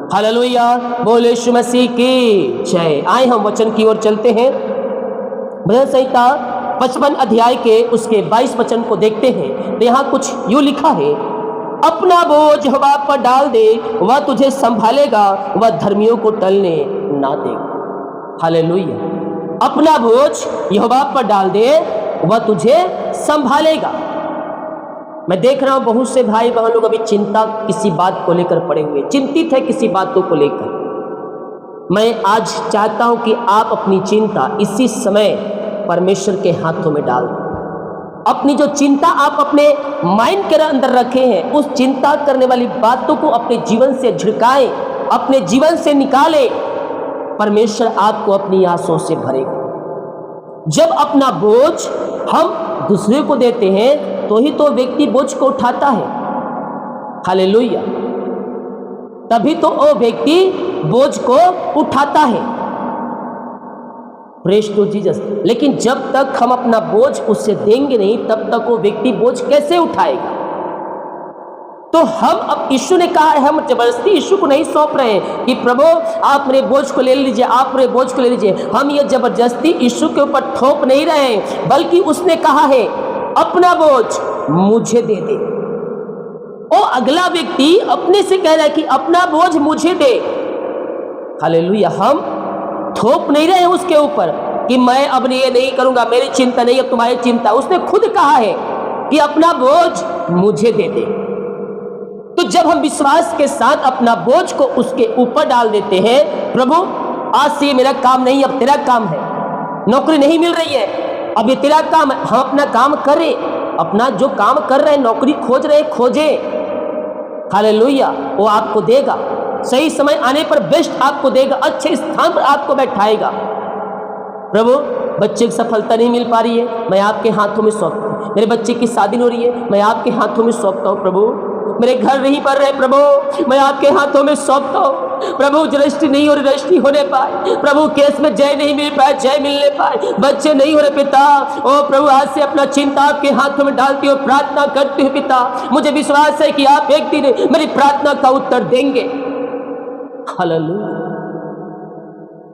Hallelujah, बोले यीशु मसीह की जय। आए हम वचन की ओर चलते हैं। भजन संहिता 55 अध्याय के उसके 22 वचन को देखते हैं तो यहाँ कुछ यूं लिखा है, अपना बोझ यहोवा पर डाल दे, वह तुझे संभालेगा, वह धर्मियों को टलने ना देगा। हालेलुया, अपना बोझ यहोवा पर डाल दे, वह तुझे संभालेगा। मैं देख रहा हूं बहुत से भाई बहन लोग अभी चिंता किसी बात को लेकर पड़े हुए, चिंतित है किसी बातों को लेकर। मैं आज चाहता हूं कि आप अपनी चिंता इसी समय परमेश्वर के हाथों में डाल दें। अपनी जो चिंता आप अपने माइंड के अंदर रखे हैं, उस चिंता करने वाली बातों को अपने जीवन से झिड़काएं, अपने जीवन से निकालें। परमेश्वर आपको अपनी आंसुओं से भरेगा। जब अपना बोझ हम दूसरे को देते हैं तो ही तो व्यक्ति बोझ को उठाता है। हालेलुया, तभी तो वो व्यक्ति बोझ को उठाता है। Praise to Jesus. लेकिन जब तक हम अपना बोझ उससे देंगे नहीं, तब तक वो व्यक्ति बोझ कैसे उठाएगा? तो हम अब, यीशु ने कहा है, हम जबरदस्ती यीशु को नहीं सौंप रहे हैं कि प्रभु आप मेरे बोझ को ले लीजिए, आप मेरे बोझ को ले लीजिए। हम ये जबरदस्ती यीशु के ऊपर थोप नहीं रहे हैं, बल्कि उसने कहा है अपना बोझ मुझे दे दे। वो अगला व्यक्ति अपने से कह रहा है कि अपना बोझ मुझे दे। हालेलुया, हम थोप नहीं रहे हैं उसके ऊपर कि मैं अब ये नहीं करूंगा, मेरी चिंता नहीं, अब तुम्हारी चिंता। उसने खुद कहा है कि अपना बोझ मुझे दे दे। तो जब हम विश्वास के साथ अपना बोझ को उसके ऊपर डाल देते हैं, प्रभु आज से मेरा काम नहीं, अब तेरा काम है। नौकरी नहीं मिल रही है, अब ये तेरा काम है। हम अपना काम करें, अपना जो काम कर रहे हैं, नौकरी खोज रहे हैं, खोजे। हालेलुया, वो आपको देगा। सही समय आने पर बेस्ट आपको देगा, अच्छे स्थान पर आपको बैठाएगा। प्रभु बच्चे की सफलता नहीं मिल पा रही है, मैं आपके हाथों में सौंपता हूँ। मेरे बच्चे की शादी हो रही है, मैं आपके हाथों में सौंपता हूँ। प्रभु मेरे घर नहीं बन रहे, प्रभु मैं आपके हाथों में सौंपता हूँ। प्रभु रजिस्ट्री नहीं हो रही, रजिस्ट्री होने पाए। प्रभु केस में जय नहीं मिल पाए, जय मिलने पाए। बच्चे नहीं हो रहे पिता, ओ प्रभु आज से अपना चिंता आपके हाथों में डालती हूँ, प्रार्थना करती हूँ पिता। मुझे विश्वास है कि आप एक दिन मेरी प्रार्थना का उत्तर देंगे। हालेलुया,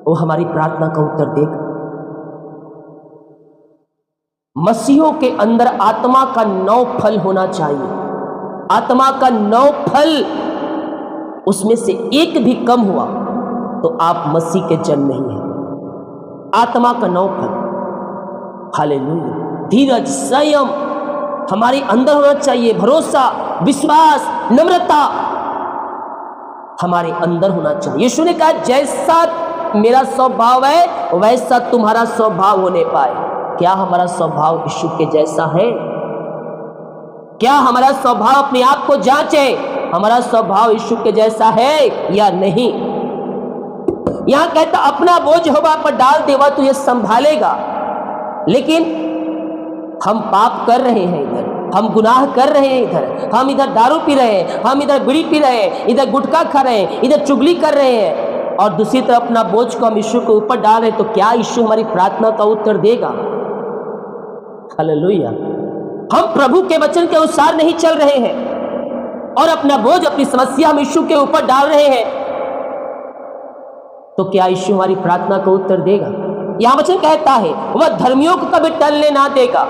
वो हमारी प्रार्थना का उत्तर देगा। मसीहों के अंदर आत्मा का 9 फल होना चाहिए। आत्मा का 9 फल, उसमें से एक भी कम हुआ तो आप मसीह के जन नहीं हैं। आत्मा का 9 फल, हालेलुया। धीरज, संयम हमारे अंदर होना चाहिए। भरोसा, विश्वास, नम्रता हमारे अंदर होना चाहिए। यीशु ने कहा जैसा मेरा स्वभाव है वैसा तुम्हारा स्वभाव होने पाए। क्या हमारा स्वभाव यीशु के जैसा है? क्या हमारा स्वभाव अपने आप को जांचे, हमारा स्वभाव यीशु के जैसा है या नहीं? यहां कहता अपना बोझ यहोवा पर डाल दे, वह तुझे संभालेगा। लेकिन हम पाप कर रहे हैं, इधर हम गुनाह कर रहे हैं, इधर हम इधर दारू पी रहे हैं, हम इधर बीड़ी पी रहे हैं, इधर गुटखा खा रहे हैं, इधर चुगली कर रहे हैं, और दूसरी तरफ अपना बोझ को हम यीशु के ऊपर डाल रहे हैं। तो क्या यीशु हमारी प्रार्थना का उत्तर देगा? हालेलुया, हम प्रभु के वचन के अनुसार नहीं चल रहे हैं और अपना बोझ, अपनी समस्या हम यीशु के ऊपर डाल रहे हैं, तो क्या यीशु हमारी प्रार्थना का उत्तर देगा? यहां वचन कहता है वह धर्मियों को कभी टलने ना देगा।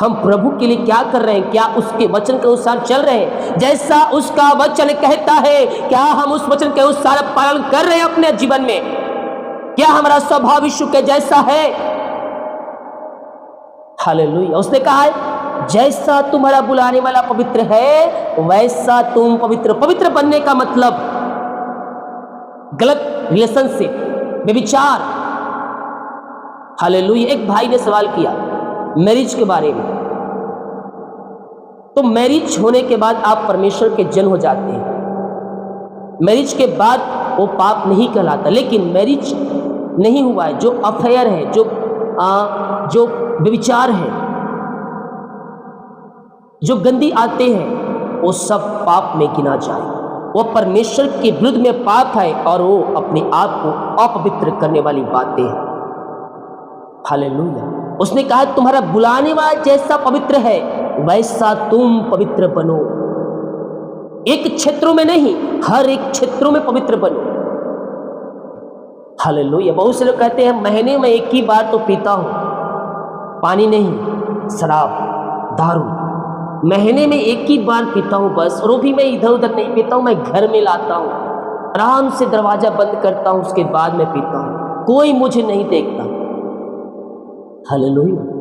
हम प्रभु के लिए क्या कर रहे हैं? क्या उसके वचन के अनुसार चल रहे हैं? जैसा उसका वचन कहता है, क्या हम उस वचन के अनुसार पालन कर रहे हैं अपने जीवन में? क्या हमारा स्वभाव यीशु के जैसा है? हालेलुया, उसने कहा है जैसा तुम्हारा बुलाने वाला पवित्र है वैसा तुम पवित्र। पवित्र बनने का मतलब गलत रिलेशनशिप, व्यभिचार। हालेलुया, एक भाई ने सवाल किया मैरिज के बारे में। तो मैरिज होने के बाद आप परमेश्वर के जन हो जाते हैं, मैरिज के बाद वो पाप नहीं कहलाता। लेकिन मैरिज नहीं हुआ है, जो अफेयर है, जो व्यभिचार है, जो गंदी आते हैं, वो सब पाप में गिना जाए। वो परमेश्वर के विरुद्ध में पाप है और वो अपने आप को अपवित्र करने वाली बातें हैं। हालेलुया, उसने कहा तुम्हारा बुलाने वाला जैसा पवित्र है वैसा तुम पवित्र बनो। एक क्षेत्रों में नहीं, हर एक क्षेत्रों में पवित्र बनो। हालेलुया। बहुत से लोग कहते हैं महीने में एक ही बार तो पीता हूं, पानी नहीं, शराब, दारू महीने में एक ही बार पीता हूं बस, और वो भी मैं इधर उधर नहीं पीता हूं, मैं घर में लाता हूं, आराम से दरवाजा बंद करता हूं, उसके बाद मैं पीता हूं, कोई मुझे नहीं देखता। हालेलुया।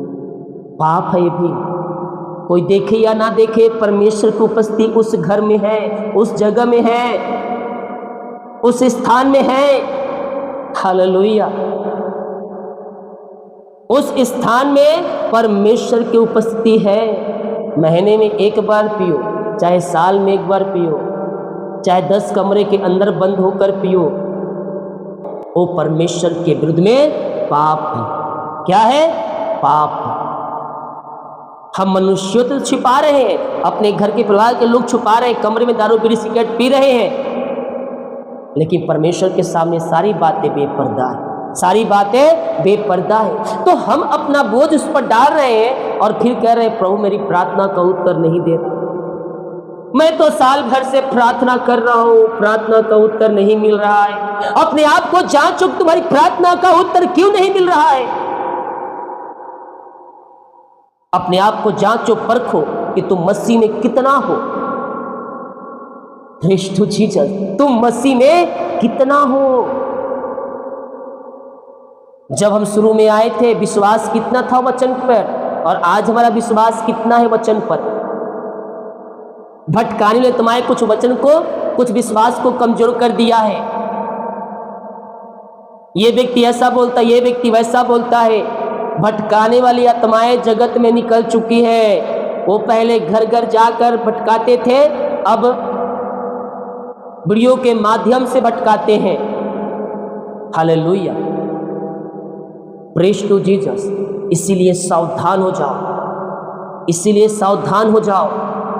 पाप है ये भी। कोई देखे या ना देखे, परमेश्वर की उपस्थिति उस घर में है, उस जगह में है, उस स्थान में है। हालेलुया। उस स्थान में परमेश्वर की उपस्थिति है। महीने में एक बार पियो, चाहे साल में एक बार पियो, चाहे 10 कमरे के अंदर बंद होकर पियो, वो परमेश्वर के विरुद्ध में पाप है। क्या है? पाप है। हम मनुष्यों तो छिपा रहे हैं, अपने घर के परिवार के लोग छुपा रहे हैं, कमरे में दारू बीड़ी सिगरेट पी रहे हैं, लेकिन परमेश्वर के सामने सारी बातें बेपर्दा है, सारी बातें बेपर्दा है। तो हम अपना बोझ उस पर डाल रहे हैं और फिर कह रहे हैं प्रभु मेरी प्रार्थना का उत्तर नहीं दे रहा, मैं तो साल भर से प्रार्थना कर रहा हूं, प्रार्थना का उत्तर नहीं मिल रहा है। अपने आप को जांचो, तुम्हारी प्रार्थना का उत्तर क्यों नहीं मिल रहा है। अपने आप को जांचो, परखो कि तुम मसीह में कितना हो। ख्रिस्ट जीसस, तुम मसीह में कितना हो। जब हम शुरू में आए थे विश्वास कितना था वचन पर, और आज हमारा विश्वास कितना है वचन पर। भटकाने वाले तुम्हारे कुछ वचन को, कुछ विश्वास को कमजोर कर दिया है। ये व्यक्ति ऐसा बोलता है, ये व्यक्ति वैसा बोलता है। भटकाने वाली आत्माएं जगत में निकल चुकी है। वो पहले घर घर जाकर भटकाते थे, अब वीडियो के माध्यम से भटकाते हैं। हालेलुया। Praise to Jesus. इसीलिए सावधान हो जाओ, इसीलिए सावधान हो जाओ।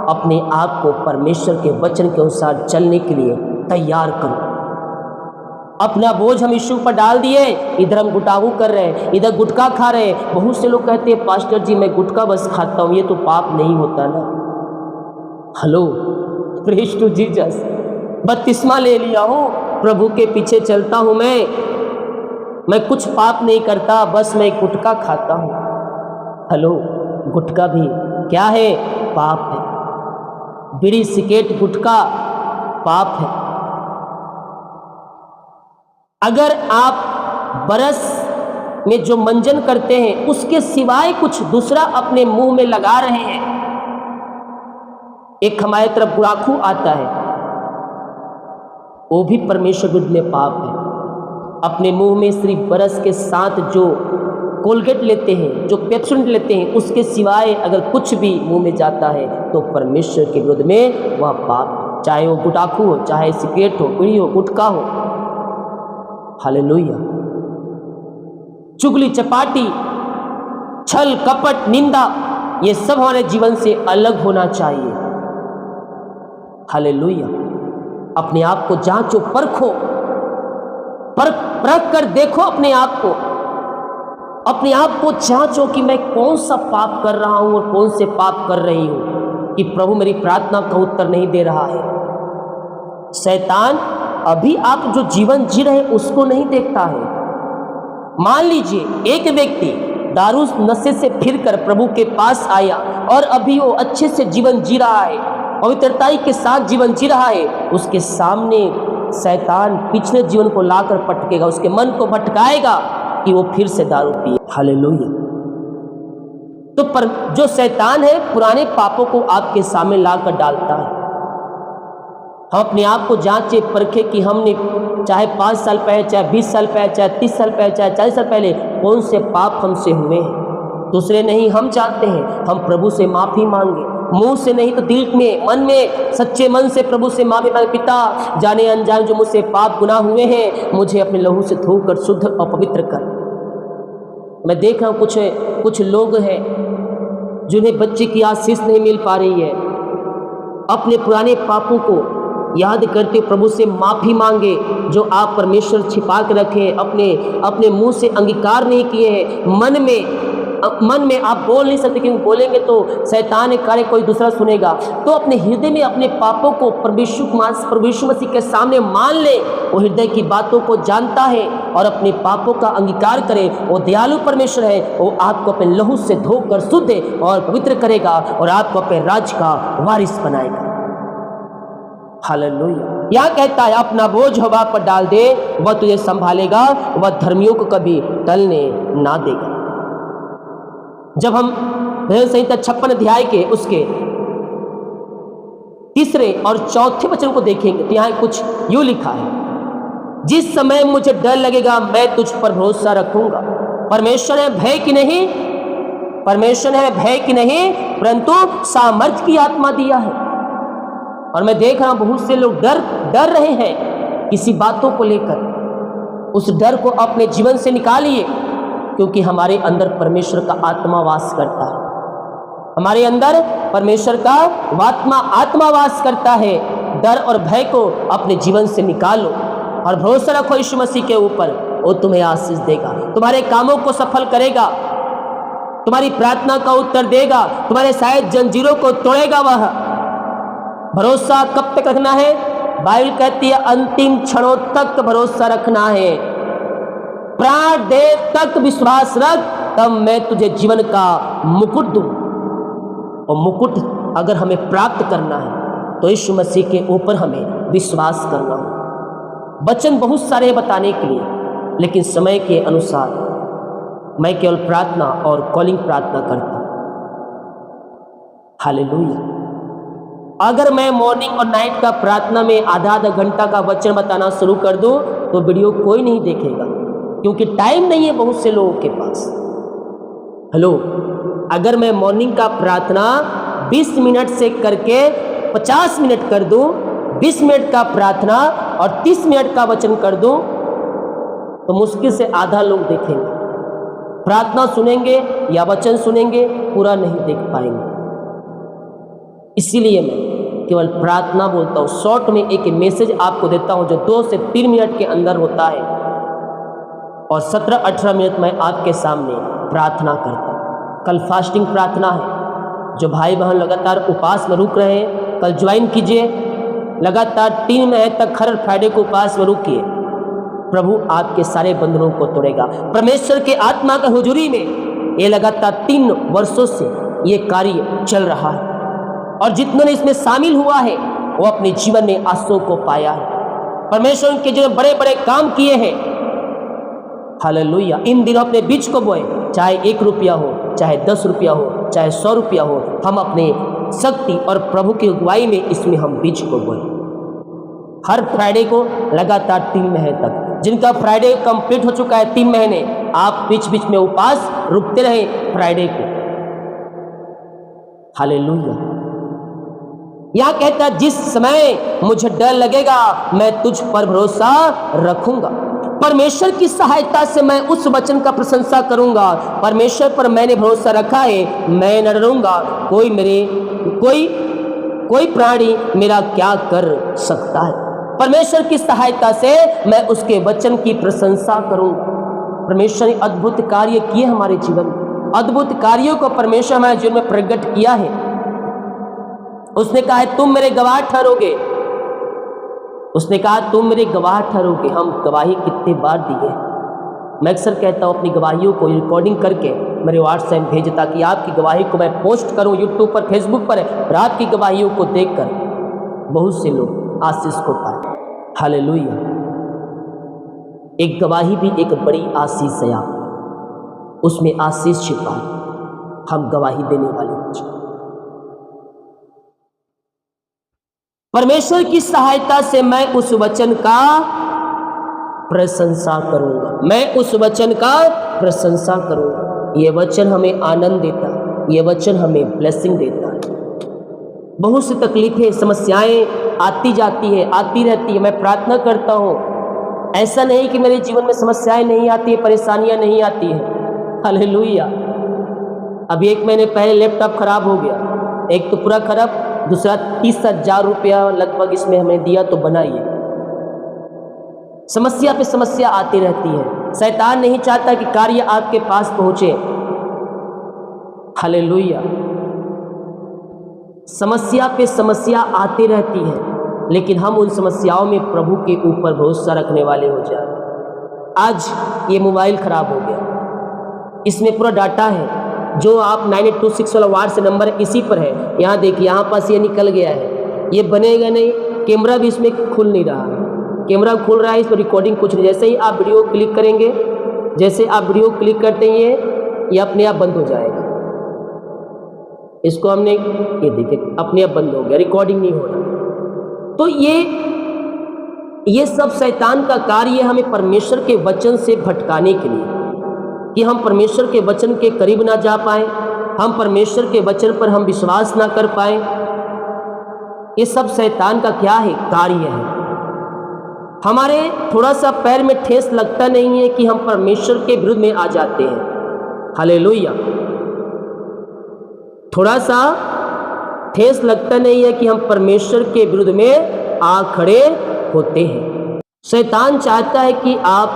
अपने आप को परमेश्वर के वचन के अनुसार चलने के लिए तैयार करो। अपना बोझ हम यीशु पर डाल दिए, इधर हम गुटागू कर रहे हैं, इधर गुटखा खा रहे हैं। बहुत से लोग कहते हैं पास्टर जी मैं गुटखा बस खाता हूं, ये तो पाप नहीं होता ना। Hello, praise to Jesus. बपतिस्मा ले लिया हूं, प्रभु के पीछे चलता हूं, मैं कुछ पाप नहीं करता, बस मैं गुटखा खाता हूं। हेलो, गुटखा भी क्या है? पाप है। बीड़ी सिगरेट गुटखा पाप है। अगर आप बरस में जो मंजन करते हैं उसके सिवाय कुछ दूसरा अपने मुंह में लगा रहे हैं, एक हमारे तरफ गुड़ाखू आता है, वो भी परमेश्वर विरुद्ध में पाप है। अपने मुंह में सिर्फ बरस के साथ जो कोलगेट लेते हैं, जो पेप्सोडेंट लेते हैं, उसके सिवाय अगर कुछ भी मुंह में जाता है तो परमेश्वर के विरुद्ध में वह पाप है। चाहे वो गुटाखू हो, चाहे सिगरेट हो, बीड़ी हो, गुटखा हो। हालेलुया। चुगली, चपाटी, छल, कपट, निंदा, ये सब हमारे जीवन से अलग होना चाहिए। हालेलुया। अपने आप को जांचो, परखो, परख कर देखो अपने आप को। अपने आप को जांचो कि मैं कौन सा पाप कर रहा हूं और कौन से पाप कर रही हूं कि प्रभु मेरी प्रार्थना का उत्तर नहीं दे रहा है। शैतान अभी आप जो जीवन जी रहे उसको नहीं देखता है। मान लीजिए एक व्यक्ति दारू नशे से फिरकर प्रभु के पास आया और अभी वो अच्छे से जीवन जी रहा है, पवित्रताई के साथ जीवन जी रहा है, उसके सामने शैतान पिछले जीवन को लाकर पटकेगा, उसके मन को भटकाएगा कि वो फिर से दारू पिए। हालेलुया। तो पर जो शैतान है पुराने पापों को आपके सामने लाकर डालता है। हम अपने आप को जांचे, परखे कि हमने चाहे 5 साल पहले, चाहे 20 साल पहले, चाहे 30 साल पहले, चाहे 40 साल पहले कौन से पाप हमसे हुए हैं। दूसरे नहीं, हम जानते हैं। हम प्रभु से माफ़ी मांगे, मुंह से नहीं तो दिल में, मन में, सच्चे मन से प्रभु से माफी मांगे। पिता, जाने अनजाने जो मुझसे पाप गुनाह हुए हैं, मुझे अपने लहू से धोकर शुद्ध और पवित्र कर। मैं देख रहा हूँ कुछ लोग हैं जिन्हें बच्चे की आशीष नहीं मिल पा रही है। अपने पुराने पापों को याद करते प्रभु से माफ़ी मांगे, जो आप परमेश्वर छिपा के रखे, अपने मुंह से अंगीकार नहीं किए हैं, मन में मन में आप बोल नहीं सकते, क्योंकि बोलेंगे तो शैतान एक कार्य कोई दूसरा सुनेगा। तो अपने हृदय में अपने पापों को प्रभु यीशु मसीह के सामने मान ले। वो हृदय की बातों को जानता है और अपने पापों का अंगीकार करे। वो दयालु परमेश्वर है, वो आपको अपने लहू से धोकर शुद्ध और पवित्र करेगा और आपको अपने राज का वारिस बनाएगा। हालेलुया। यहाँ कहता है अपना बोझ हवा पर डाल दे, वह तुझे संभालेगा, वह धर्मियों को कभी टलने ना देगा। जब हम भजन संहिता 56 अध्याय के उसके 3 और 4 वचन को देखेंगे तो यहाँ कुछ यूं लिखा है, जिस समय मुझे डर लगेगा मैं तुझ पर भरोसा रखूंगा। परमेश्वर है भय की नहीं, परमेश्वर है भय की नहीं, परंतु सामर्थ्य की आत्मा दिया है। और मैं देख रहा हूं बहुत से लोग डर रहे हैं किसी बातों को लेकर। उस डर को अपने जीवन से निकालिए, क्योंकि हमारे अंदर परमेश्वर का आत्मा वास करता है। हमारे अंदर परमेश्वर का आत्मा वास करता है। डर और भय को अपने जीवन से निकालो और भरोसा रखो यीशु मसीह के ऊपर। वो तुम्हें आशीष देगा, तुम्हारे कामों को सफल करेगा, तुम्हारी प्रार्थना का उत्तर देगा, तुम्हारे शायद जंजीरों को तोड़ेगा। वह भरोसा कब तक रखना है? बाइबल कहती है अंतिम क्षणों तक भरोसा रखना है। प्राण दे तक विश्वास रख, तब मैं तुझे जीवन का मुकुट दूं। और मुकुट अगर हमें प्राप्त करना है तो यीशु मसीह के ऊपर हमें विश्वास करना हो। वचन बहुत सारे हैं बताने के लिए, लेकिन समय के अनुसार मैं केवल प्रार्थना और कॉलिंग प्रार्थना करता हूं। हालेलुया। अगर मैं मॉर्निंग और नाइट का प्रार्थना में आधा घंटा का वचन बताना शुरू कर दूं तो वीडियो कोई नहीं देखेगा, क्योंकि टाइम नहीं है बहुत से लोगों के पास। हेलो, अगर मैं मॉर्निंग का प्रार्थना 20 मिनट से करके 50 मिनट कर दूं, 20 मिनट का प्रार्थना और 30 मिनट का वचन कर दूं, तो मुश्किल से आधा लोग देखेंगे। प्रार्थना सुनेंगे या वचन सुनेंगे, पूरा नहीं देख पाएंगे। इसीलिए मैं केवल प्रार्थना बोलता हूँ। शॉर्ट में एक मैसेज आपको देता हूँ जो 2 से 3 मिनट के अंदर होता है, और 17-18 मिनट में आपके सामने प्रार्थना करता हूँ। कल फास्टिंग प्रार्थना है। जो भाई बहन लगातार उपवास में रुक रहे हैं, कल ज्वाइन कीजिए। लगातार 3 महीने तक हर फ्राइडे को उपवास में रुकिए। प्रभु आपके सारे बंधनों को तोड़ेगा। परमेश्वर के आत्मा का हुजूरी में ये लगातार 3 वर्षों से ये कार्य चल रहा है, और जितनों ने इसमें शामिल हुआ है वो अपने जीवन में आंसू को पाया है। परमेश्वर के जो बड़े बड़े काम किए हैं, हालेलुया। इन दिनों अपने बीज को बोए, चाहे 1 रुपया हो, चाहे 10 रुपया हो, चाहे 100 रुपया हो, हम अपने शक्ति और प्रभु की अगुवाई में इसमें हम बीज को बोए। हर फ्राइडे को लगातार 3 महीने तक। जिनका फ्राइडे कंप्लीट हो चुका है 3 महीने, आप बीच बीच में उपवास रुकते रहे फ्राइडे को। हालेलुया। यहाँ कहता है जिस समय मुझे डर लगेगा मैं तुझ पर भरोसा रखूंगा। परमेश्वर की सहायता से मैं उस वचन का प्रशंसा करूंगा। परमेश्वर पर मैंने भरोसा रखा है, मैं न डरूंगा। कोई प्राणी मेरा क्या कर सकता है? परमेश्वर की सहायता से मैं उसके वचन की प्रशंसा करूंगा। परमेश्वर ने अद्भुत कार्य किए हमारे जीवन में। अद्भुत कार्यों को परमेश्वर हमारे जीवन में प्रकट किया है। उसने कहा है तुम मेरे गवाह ठहरोगे। उसने कहा तुम मेरे गवाह ठहरोगे। हम गवाही कितनी बार दिए। मैं अक्सर कहता हूँ अपनी गवाहियों को रिकॉर्डिंग करके मेरे व्हाट्सएप में भेजें, ताकि आपकी गवाही को मैं पोस्ट करूँ यूट्यूब पर, फेसबुक पर, और आपकी गवाहियों को देखकर बहुत से लोग आशीष को पाए। हालेलुया। एक गवाही भी एक बड़ी आशीष है। आप उसमें आशीष छिपा है। हम गवाही देने वाले कुछ परमेश्वर की सहायता से मैं उस वचन का प्रशंसा करूंगा। मैं उस वचन का प्रशंसा करूंगा। ये वचन हमें आनंद देता है, ये वचन हमें ब्लेसिंग देता है। बहुत सी तकलीफें, समस्याएं आती जाती है, आती रहती है। मैं प्रार्थना करता हूँ, ऐसा नहीं कि मेरे जीवन में समस्याएं नहीं आती है, परेशानियां नहीं आती है। हालेलुया। अभी 1 महीने पहले लैपटॉप खराब हो गया। एक तो पूरा खराब, दूसरा 30,000 रुपया लगभग इसमें हमें दिया तो बनाइए। समस्या पे समस्या आती रहती है। शैतान नहीं चाहता कि कार्य आपके पास पहुंचे। हालेलुया। समस्या पे समस्या आती रहती है, लेकिन हम उन समस्याओं में प्रभु के ऊपर भरोसा रखने वाले हो जाए। आज ये मोबाइल ख़राब हो गया, इसमें पूरा डाटा है जो आप 9826 वाला वार्ड से नंबर इसी पर है। यहाँ देखिए, यहाँ पास ये निकल गया है, ये बनेगा नहीं। कैमरा भी इसमें खुल नहीं रहा है, कैमरा खुल रहा है, इस पर रिकॉर्डिंग कुछ नहीं। जैसे ही आप वीडियो क्लिक करेंगे, जैसे आप वीडियो क्लिक करते हैं ये अपने आप बंद हो जाएगा। इसको हमने ये देखिए अपने आप बंद हो गया, रिकॉर्डिंग नहीं हो रहा। तो ये सब शैतान का कार्य है, हमें परमेश्वर के वचन से भटकाने के लिए, कि हम परमेश्वर के वचन के करीब ना जा पाएं, हम परमेश्वर के वचन पर हम विश्वास ना कर पाएं। ये सब शैतान का क्या है, कार्य है। हमारे थोड़ा सा पैर में ठेस लगता नहीं है कि हम परमेश्वर के विरुद्ध में आ जाते हैं। हालेलुया। थोड़ा सा ठेस लगता नहीं है कि हम परमेश्वर के विरुद्ध में आ खड़े होते हैं। शैतान चाहता है कि आप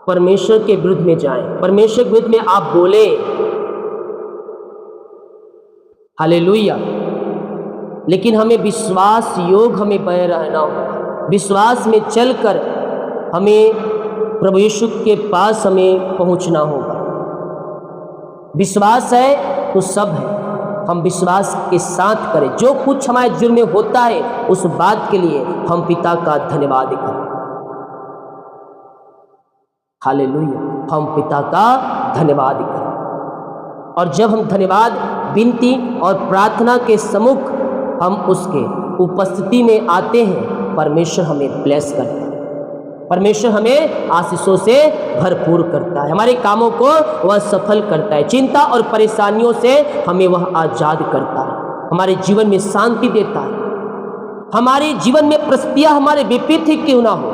परमेश्वर के विरुद्ध में जाएं, परमेश्वर के विरुद्ध में आप बोले। हालेलुया। लेकिन हमें विश्वास योग हमें बने रहना होगा, विश्वास में चलकर हमें प्रभु यीशु के पास हमें पहुंचना होगा। विश्वास है तो सब है, हम विश्वास के साथ करें। जो कुछ हमारे जीवन में होता है उस बात के लिए हम पिता का धन्यवाद करें। हालेलुया। हम पिता का धन्यवाद करें, और जब हम धन्यवाद, विनती और प्रार्थना के सम्मुख हम उसके उपस्थिति में आते हैं, परमेश्वर हमें ब्लेस करता है, परमेश्वर हमें आशीषों से भरपूर करता है, हमारे कामों को वह सफल करता है, चिंता और परेशानियों से हमें वह आज़ाद करता है, हमारे जीवन में शांति देता है। हमारे जीवन में परिस्थितियाँ हमारे विपरीत ही क्यों ना हो,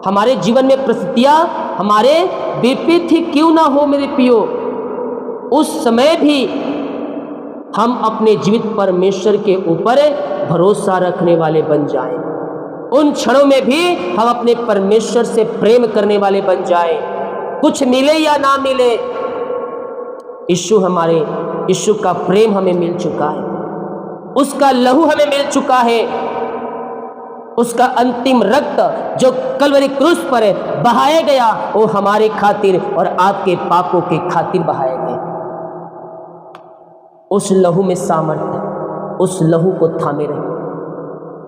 हमारे जीवन में परिस्थितियाँ हमारे विपरीत ही क्यों ना हो मेरे प्रियो, उस समय भी हम अपने जीवित परमेश्वर के ऊपर भरोसा रखने वाले बन जाएं। उन क्षणों में भी हम अपने परमेश्वर से प्रेम करने वाले बन जाएं। कुछ मिले या ना मिले, यीशु का प्रेम हमें मिल चुका है, उसका लहू हमें मिल चुका है, उसका अंतिम रक्त जो कलवरी क्रूस पर बहाया गया वो हमारे खातिर और आपके पापों के खातिर बहाया गया। उस लहू में सामर्थ्य, उस लहू को थामे रहे,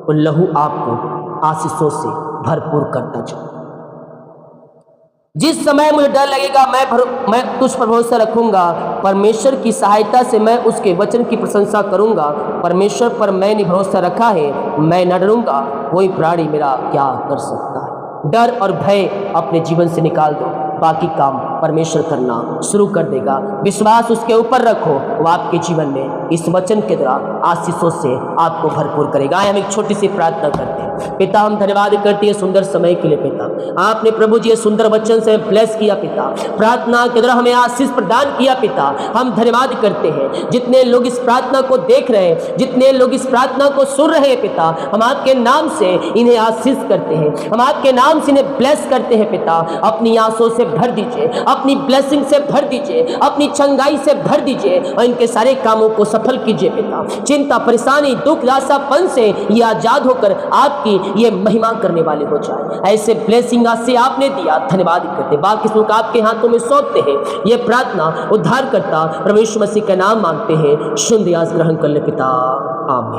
वो लहू आपको आशीषों से भरपूर करता जाए। जिस समय मुझे डर लगेगा मैं तुझ पर भरोसा रखूंगा, परमेश्वर की सहायता से मैं उसके वचन की प्रशंसा करूंगा। परमेश्वर पर मैंने भरोसा रखा है, मैं न डरूंगा, कोई प्राणी मेरा क्या कर सकता है। डर और भय अपने जीवन से निकाल दो, बाकी काम परमेश्वर करना शुरू कर देगा। विश्वास उसके ऊपर रखो, वो आपके जीवन में इस वचन के द्वारा आशीषों से आपको भरपूर करेगा। हम एक छोटी सी प्रार्थना करते हैं। पिता, हम धन्यवाद करते हैं सुंदर समय के लिए। पिता, आपने प्रभु जी सुंदर वचन से ब्लेस किया। पिता, प्रार्थना के द्वारा हमें आशीष प्रदान किया। पिता, हम धन्यवाद करते हैं जितने लोग इस प्रार्थना को देख रहे हैं, जितने लोग इस प्रार्थना को सुन रहे हैं, पिता हम आपके नाम से इन्हें आशीष करते हैं, हम आपके नाम से इन्हें ब्लेस करते हैं। पिता, अपनी आंसू से भर दीजिए, अपनी ब्लेसिंग से भर दीजिए, अपनी चंगाई से भर दीजिए और इनके सारे कामों को सफल कीजिए। पिता, चिंता, परेशानी, दुख, निराशापन से ये आजाद होकर आपकी ये महिमा करने वाले हो जाए। ऐसे ब्लेसिंग आज से आपने दिया, धन्यवाद करते। बाकी सुख आपके हाथों में सौंपते हैं। ये प्रार्थना उद्धार करता प्रभु यीशु मसीह का नाम मांगते हैं, सुन दिया ग्रहण कर ले पिता, आमीन।